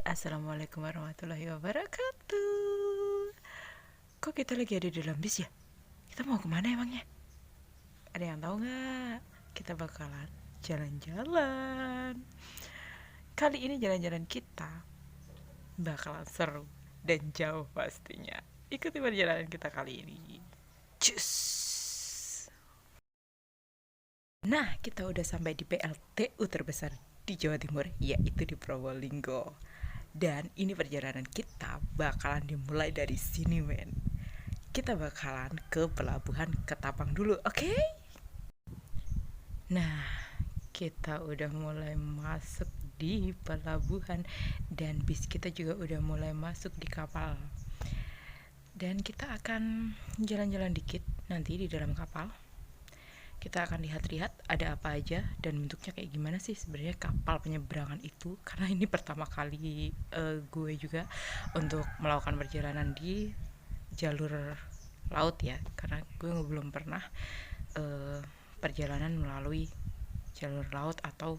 Assalamualaikum warahmatullahi wabarakatuh. Kok kita lagi ada di dalam bis ya? Kita mau kemana emangnya? Ada yang tahu nggak? Kita bakalan jalan-jalan. Kali ini jalan-jalan kita bakalan seru dan jauh pastinya. Ikuti perjalanan kita kali ini. Cus. Nah, kita udah sampai di PLTU terbesar di Jawa Timur, yaitu di Probolinggo. Dan ini perjalanan kita bakalan dimulai dari sini, men. Kita bakalan ke pelabuhan Ketapang dulu, oke? Nah, kita udah mulai masuk di pelabuhan dan bis kita juga udah mulai masuk di kapal. Dan kita akan jalan-jalan dikit nanti di dalam kapal. Kita akan lihat-lihat ada apa aja dan bentuknya kayak gimana sih sebenarnya kapal penyeberangan itu, karena ini pertama kali gue juga untuk melakukan perjalanan di jalur laut ya, karena gue belum pernah perjalanan melalui jalur laut atau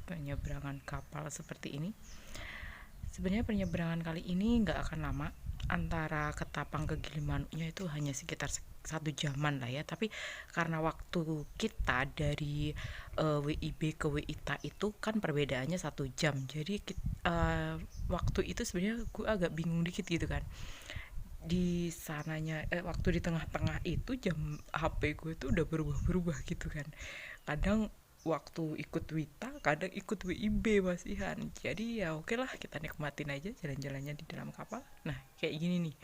penyeberangan kapal seperti ini. Sebenarnya penyeberangan kali ini nggak akan lama, antara Ketapang ke Gilimanuknya itu hanya sekitar 1 jaman lah ya, tapi karena waktu kita dari WIB ke WITA itu kan perbedaannya 1 jam, jadi waktu itu sebenarnya gue agak bingung dikit gitu kan. Di sananya waktu di tengah-tengah itu jam HP gue tuh udah berubah-berubah gitu kan, kadang waktu ikut Wita kadang ikut WIB masihan. Jadi ya oke lah, kita nikmatin aja jalan-jalannya di dalam kapal. Nah kayak gini nih,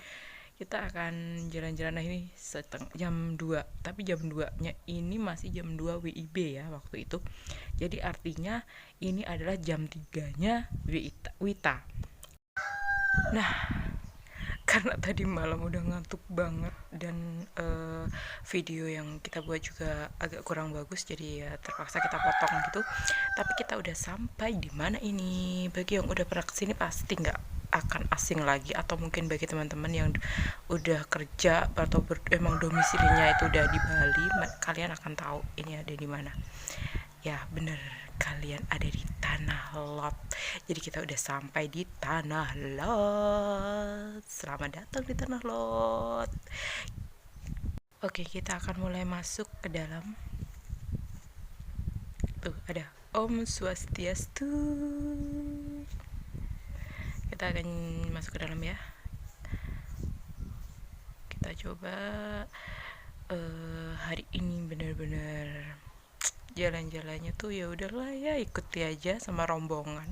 kita akan jalan-jalan. Nah ini jam 2, tapi jam 2 nya ini masih jam 2 WIB ya waktu itu, jadi artinya ini adalah jam 3 nya Wita. Nah, karena tadi malam udah ngantuk banget dan video yang kita buat juga agak kurang bagus, jadi ya terpaksa kita potong gitu. Tapi kita udah sampai di mana ini. Bagi yang udah pernah kesini pasti nggak akan asing lagi, atau mungkin bagi teman-teman yang udah kerja atau emang domisilinya itu udah di Bali, kalian akan tahu ini ada di mana. Ya bener, kalian ada di Tanah Lot. Jadi kita udah sampai di Tanah Lot. Selamat datang di Tanah Lot. Oke, kita akan mulai masuk ke dalam. Tuh ada Om Swastiastu. Kita akan masuk ke dalam ya. Kita coba hari ini bener-bener jalan-jalannya tuh ya udahlah ya, ikuti aja sama rombongan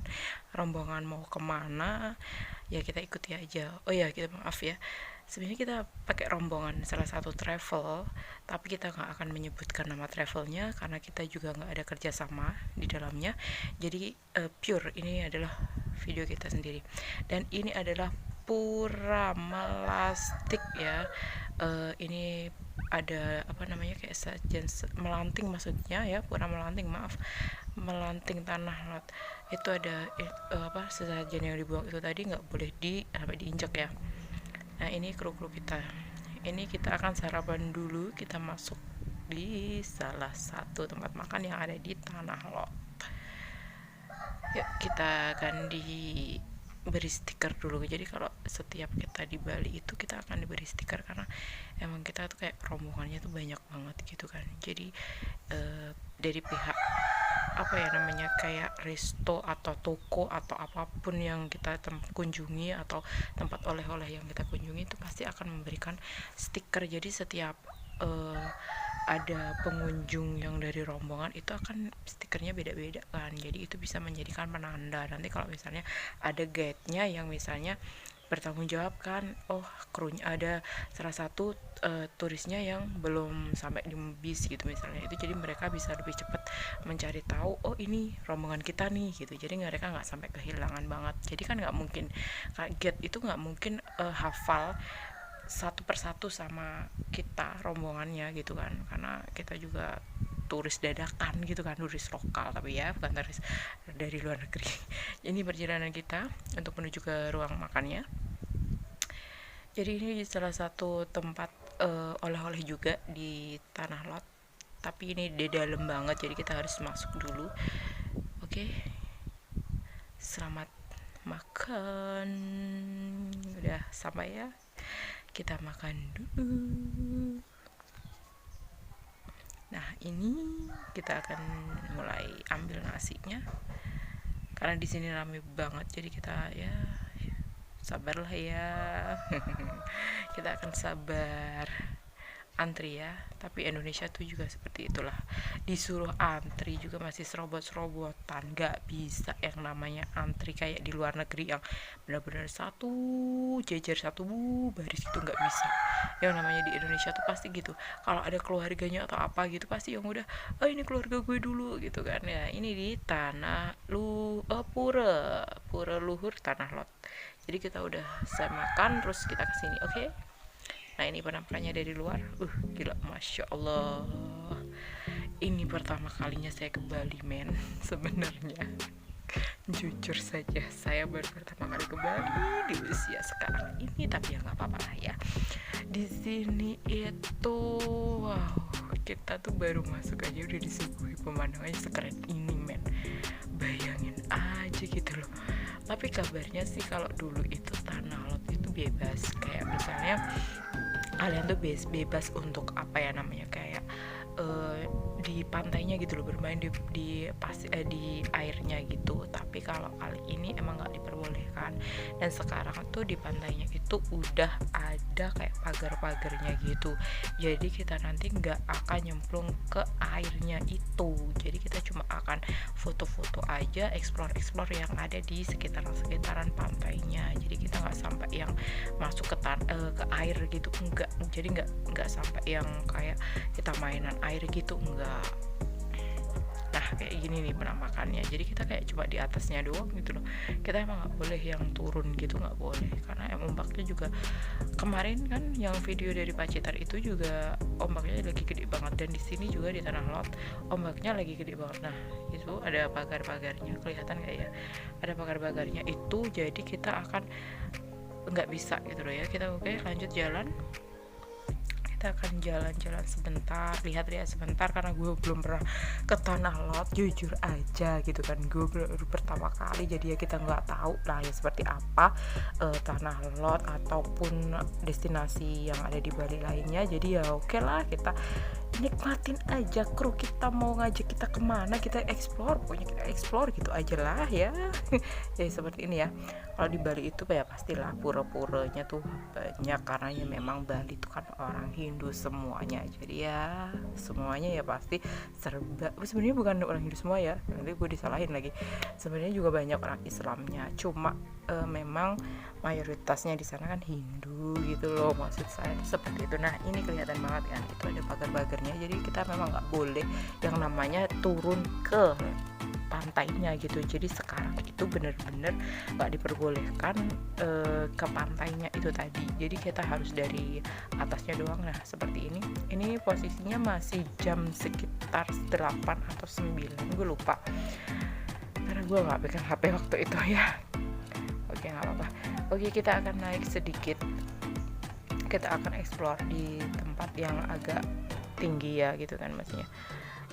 mau kemana ya kita ikuti aja. Oh ya, kita maaf ya, sebenarnya kita pakai rombongan salah satu travel, tapi kita nggak akan menyebutkan nama travelnya karena kita juga nggak ada kerjasama di dalamnya. Jadi pure ini adalah video kita sendiri, dan ini adalah Pura Melastik ya. Ini ada apa namanya, kayak sajian melanting maksudnya ya, Pura Melanting, maaf, Melanting Tanah Lot. Itu ada apa, sesajen yang dibuang itu tadi nggak boleh sampai diinjak ya. Nah ini kru-kru kita, ini kita akan sarapan dulu. Kita masuk di salah satu tempat makan yang ada di Tanah Lot. Yuk kita akan beri stiker dulu. Jadi kalau setiap kita di Bali itu kita akan diberi stiker, karena emang kita tuh kayak rombongannya tuh banyak banget gitu kan. Jadi dari pihak apa ya namanya, kayak resto atau toko atau apapun yang kita kunjungi, atau tempat oleh-oleh yang kita kunjungi, itu pasti akan memberikan stiker. Jadi setiap ada pengunjung yang dari rombongan itu akan stikernya beda-beda kan, jadi itu bisa menjadikan penanda nanti kalau misalnya ada guide-nya yang misalnya bertanggung jawab kan, oh krunya ada salah satu turisnya yang belum sampai di bis gitu misalnya, itu jadi mereka bisa lebih cepat mencari tahu, oh ini rombongan kita nih gitu, jadi mereka nggak sampai kehilangan banget. Jadi kan nggak mungkin, guide itu nggak mungkin hafal satu persatu sama kita rombongannya gitu kan, karena kita juga turis dadakan gitu kan, turis lokal tapi ya bukan turis dari luar negeri. Ini perjalanan kita untuk menuju ke ruang makannya. Jadi ini salah satu tempat oleh-oleh juga di Tanah Lot, tapi ini di dalam banget jadi kita harus masuk dulu. Oke, selamat makan. Udah sampai ya, kita makan dulu. Nah ini kita akan mulai ambil nasinya karena di sini rame banget, jadi kita ya sabarlah ya. Kita akan sabar antri ya, tapi Indonesia tuh juga seperti itulah, disuruh antri juga masih serobot-serobotan, gak bisa yang namanya antri kayak di luar negeri yang benar-benar satu jejer satu baris itu, gak bisa. Yang namanya di Indonesia tuh pasti gitu, kalau ada keluarganya atau apa gitu pasti yang udah, oh ini keluarga gue dulu gitu kan ya. Ini di tanah pura luhur tanah lot, jadi kita udah saya makan terus kita kesini, oke? Nah ini penampakannya dari luar, gila, masya Allah. Ini pertama kalinya saya ke Bali men. Sebenarnya jujur saja saya baru pertama kali ke Bali di usia sekarang ini, tapi ya nggak apa-apa lah ya. Di sini itu wow, kita tuh baru masuk aja udah disuguhi pemandangannya sekeren ini men. Bayangin aja gitu loh. Tapi kabarnya sih kalau dulu itu tanah lot itu bebas, kayak misalnya kalian tuh bebas untuk apa ya namanya, kayak di pantainya gitu loh, bermain di airnya gitu. Tapi kalau kali ini emang nggak diperbolehkan, dan sekarang tuh di pantainya itu udah ada kayak pagar-pagarnya gitu, jadi kita nanti nggak akan nyemplung ke airnya itu, jadi kita cuma akan foto-foto aja, explore yang ada di sekitaran pantainya. Jadi kita nggak sampai yang masuk ke air gitu, enggak. Jadi nggak sampai yang kayak kita mainan air gitu, enggak. Nah kayak gini nih penampakannya, jadi kita kayak cuma di atasnya doang gitu loh. Kita emang nggak boleh yang turun gitu, nggak boleh, karena ombaknya juga kemarin kan yang video dari Pacitar itu juga ombaknya lagi gede banget, dan di sini juga di Tanah Lot ombaknya lagi gede banget. Nah itu ada pagar-pagarnya, kelihatan kayak ya, ada pagar-pagarnya itu, jadi kita akan nggak bisa gitu loh ya. Kita oke lanjut jalan, kita akan jalan-jalan sebentar, lihat-lihat sebentar, karena gue belum pernah ke Tanah Lot jujur aja gitu kan, gue baru pertama kali, jadi ya kita nggak tahu lah ya seperti apa Tanah Lot ataupun destinasi yang ada di Bali lainnya. Jadi ya oke lah, kita nikmatin aja, kru kita mau ngajak kita kemana kita explore, pokoknya kita explore gitu aja lah ya. Jadi seperti ini ya. Kalau di Bali itu ya pastilah pura-puranya tuh banyak, karena ya memang Bali itu kan orang Hindu semuanya, jadi ya semuanya ya pasti serba, sebenarnya bukan orang Hindu semua ya, nanti gue disalahin lagi, sebenarnya juga banyak orang Islamnya, cuma memang mayoritasnya di sana kan Hindu gitu loh, maksud saya seperti itu. Nah ini kelihatan banget kan, itu ada pagar-pagarnya, jadi kita memang nggak boleh yang namanya turun ke pantainya gitu. Jadi sekarang itu bener-bener nggak diperbolehkan ke pantainya itu tadi, jadi kita harus dari atasnya doang. Nah seperti ini posisinya masih jam sekitar 8 atau 9, gue lupa karena gue nggak pegang HP waktu itu ya. Oke nggak apa-apa. Oke kita akan naik sedikit, kita akan explore di tempat yang agak tinggi ya gitu kan, maksudnya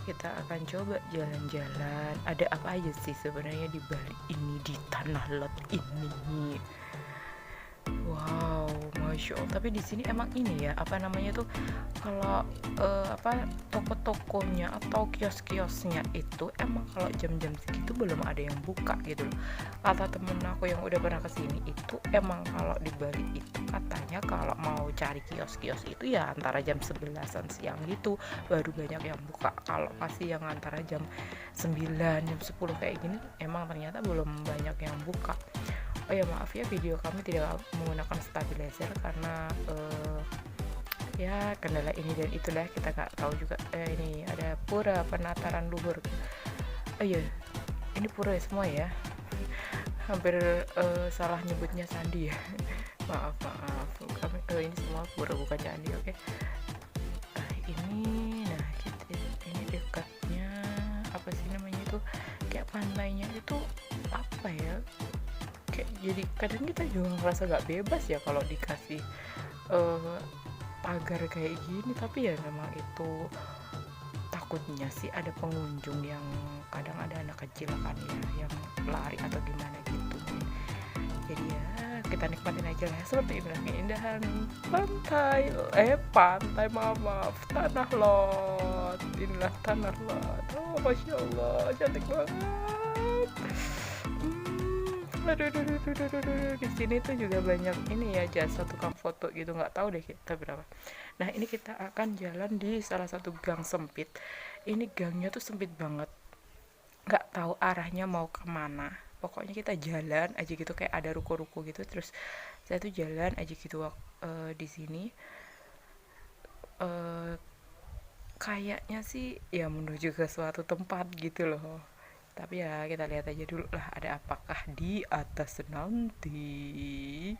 kita akan coba jalan-jalan. Ada apa aja sih sebenarnya di Bali ini, di Tanah Lot ini. Wow, masya Allah. Tapi di sini emang ini ya, apa namanya tuh, kalau toko-tokonya atau kios-kiosnya itu emang kalau jam-jam segitu belum ada yang buka gitu loh. Kata temen aku yang udah pernah kesini itu, emang kalau di Bali itu katanya kalau mau cari kios-kios itu ya antara jam 11-an siang gitu baru banyak yang buka. Kalau masih yang antara jam 9, jam 10 kayak gini emang ternyata belum banyak yang buka. Oh ya maaf ya, video kami tidak menggunakan stabilizer karena ya kendala ini dan itulah, kita nggak tahu juga. Ini ada pura penataran luhur. Oh iya, ini pura semua ya. Hampir salah nyebutnya candi ya. maaf kami ini semua pura bukan candi, oke. Ini dekatnya apa sih namanya itu, kayak pantainya itu apa ya, kayak jadi kadang kita juga ngerasa gak bebas ya kalau dikasih pagar kayak gini. Tapi ya memang itu takutnya sih ada pengunjung yang kadang ada anak kecil kan ya yang lari atau gimana gitu. Jadi ya kita nikmatin aja lah, seperti inilah keindahan pantai maaf Tanah Lot. Inilah Tanah Lot. Oh masya Allah, cantik banget. Aduh. Di sini tuh juga banyak ini ya, jasa tukang foto gitu, nggak tahu deh kita berapa. Nah ini kita akan jalan di salah satu gang sempit. Ini gangnya tuh sempit banget, nggak tahu arahnya mau kemana. Pokoknya kita jalan aja gitu, kayak ada ruko-ruko gitu. Terus saya tuh jalan aja gitu di sini. Kayaknya sih ya menuju ke suatu tempat gitu loh. Tapi ya kita lihat aja dulu lah ada apakah di atas nanti.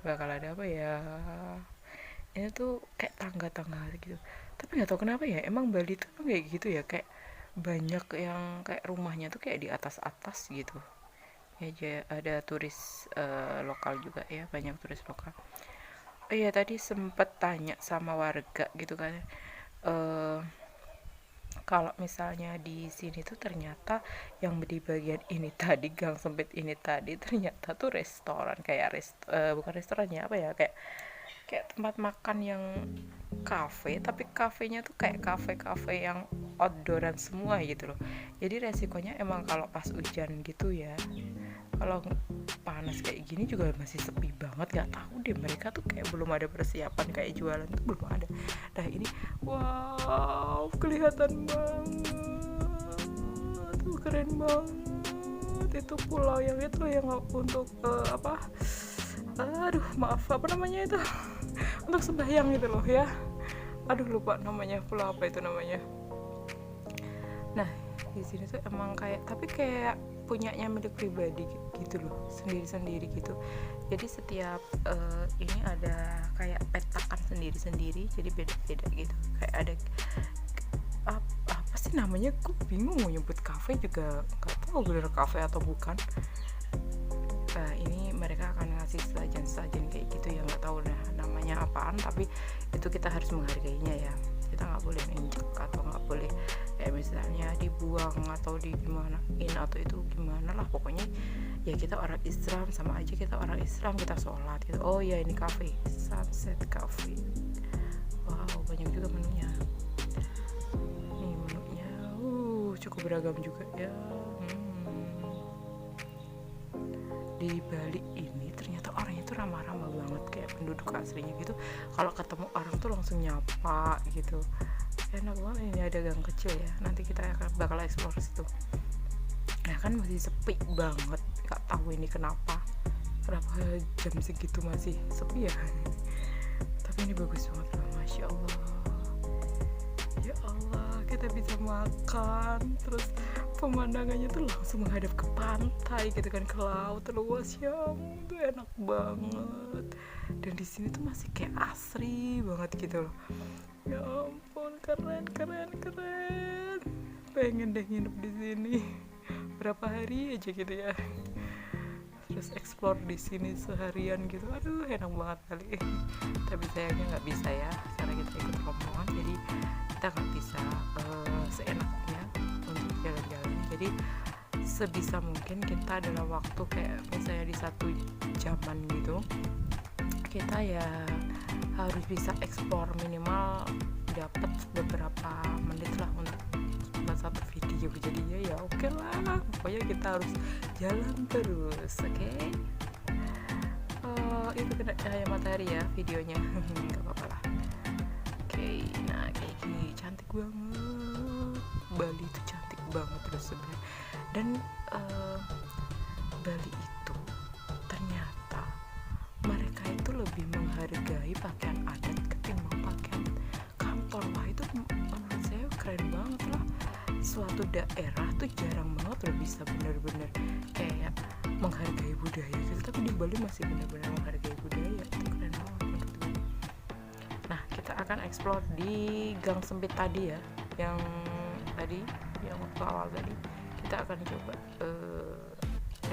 Bakal ada apa ya. Ini tuh kayak tangga-tangga gitu. Tapi nggak tahu kenapa ya, emang Bali tuh kayak gitu ya, kayak banyak yang kayak rumahnya tuh kayak di atas-atas gitu. Ya ada turis lokal juga ya, banyak turis lokal. Oh iya, tadi sempet tanya sama warga gitu kan, kalau misalnya di sini tuh ternyata yang di bagian ini tadi, gang sempit ini tadi, ternyata tuh restoran, kayak bukan restorannya apa ya, kayak tempat makan yang kafe, tapi kafenya tuh kayak kafe-kafe yang outdooran semua gitu loh. Jadi resikonya emang kalau pas hujan gitu ya, kalau panas kayak gini juga masih sepi banget. Nggak tahu deh, mereka tuh kayak belum ada persiapan, kayak jualan tuh belum ada. Nah ini wow, kelihatan banget tuh, keren banget. Itu pulau yang itu yang untuk aduh maaf, apa namanya itu untuk sembahyang itu loh ya, aduh lupa namanya, pulau apa itu namanya. Nah di sini tuh emang kayak punyanya milik pribadi gitu loh, sendiri-sendiri gitu. Jadi setiap ini ada kayak petakan sendiri-sendiri, jadi beda-beda gitu. Kayak ada apa sih namanya, gue bingung mau nyebut kafe juga, nggak tahu bener kafe atau bukan. Ini mereka akan ngasih sajian kayak gitu ya, nggak tahu dah namanya apaan, tapi itu kita harus menghargainya ya. Kita nggak boleh injek atau nggak boleh kayak misalnya dibuang atau digimanain atau itu gimana lah. Pokoknya ya kita orang Islam, sama aja kita orang Islam, kita sholat gitu. Oh ya ini cafe, Sunset Cafe. Wow banyak juga menunya. Nih menunya cukup beragam juga ya. Di Bali ini ternyata orangnya tuh ramah-ramah banget, kayak penduduk aslinya gitu. Kalau ketemu orang tuh langsung nyapa gitu, enak banget. Ini ada gang kecil ya, nanti kita bakal explore situ. Nah kan masih sepi banget, nggak tahu ini kenapa jam segitu masih sepi ya. Tapi ini bagus banget loh, masya Allah. Ya Allah, kita bisa makan, terus pemandangannya tuh langsung menghadap ke pantai gitu kan, ke laut luas ya, tuh enak banget. Dan di sini tuh masih kayak asri banget gitu loh. Ya ampun, keren. Pengen deh nginep di sini berapa hari aja gitu ya, terus explore di sini seharian gitu. Aduh enak banget kali. Tapi sayangnya nggak bisa ya, karena kita ikut rombongan, jadi kita nggak bisa seenaknya untuk jalan-jalan. Jadi sebisa mungkin kita dalam waktu kayak misalnya di 1 jaman gitu, kita ya harus bisa explore, minimal dapat beberapa menit lah untuk buat satu video. Jadinya ya oke lah, pokoknya kita harus jalan terus. Oke. Itu kena cahaya matahari ya videonya. Gak apa-apa lah. Oke, nah kayak gini cantik banget. Bali itu cantik banget terus sebenarnya. Dan Bali itu ternyata mereka itu lebih menghargai pakaian adat ketimbang pakaian kantor. Wah itu menurut saya keren banget lah. Suatu daerah tuh jarang banget loh bisa benar-benar kayak menghargai budaya gitu, tapi di Bali masih benar-benar menghargai budaya. Itu keren banget menurut gue. Nah kita akan explore di gang sempit tadi ya, yang waktu awal tadi. Kita akan coba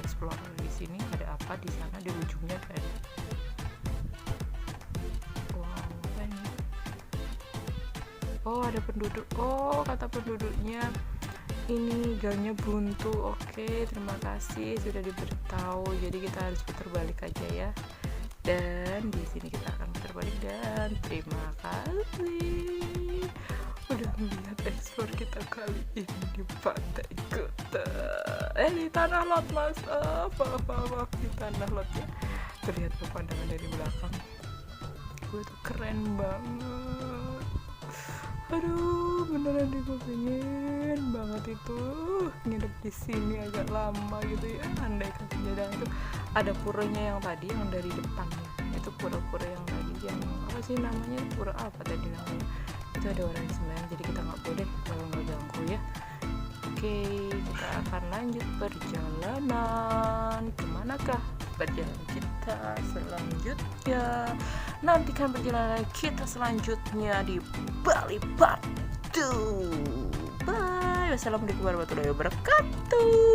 explore di sini ada apa, di sana di ujungnya ada. Wow, apa ini? Oh ada penduduk. Oh kata penduduknya ini gangnya buntu. Oke, terima kasih sudah diberitahu. Jadi kita harus putar balik aja ya. Dan di sini kita akan putar balik dan terima kasih udah melihat ekspor kita kali ini di Pantai Kuta. Di Tanah Lot mas. Maaf di Tanah Lot ya. Terlihat pemandangan dari belakang. Gue tuh keren banget. Aduh, beneran deh gue pengen banget itu nginep di sini agak lama gitu ya. Andai kata jadang itu ada puranya yang tadi yang dari depan ya. Itu pura-pura yang tadi yang apa sih namanya? Pura apa tadi namanya? Itu ada orang sembahyang, jadi kita nggak boleh kalau nggak ganggu ya. Oke, kita akan lanjut perjalanan. Kemanakah perjalanan kita selanjutnya? Nantikan perjalanan kita selanjutnya di Bali Part 2. Bye. Wassalamualaikum warahmatullahi wabarakatuh.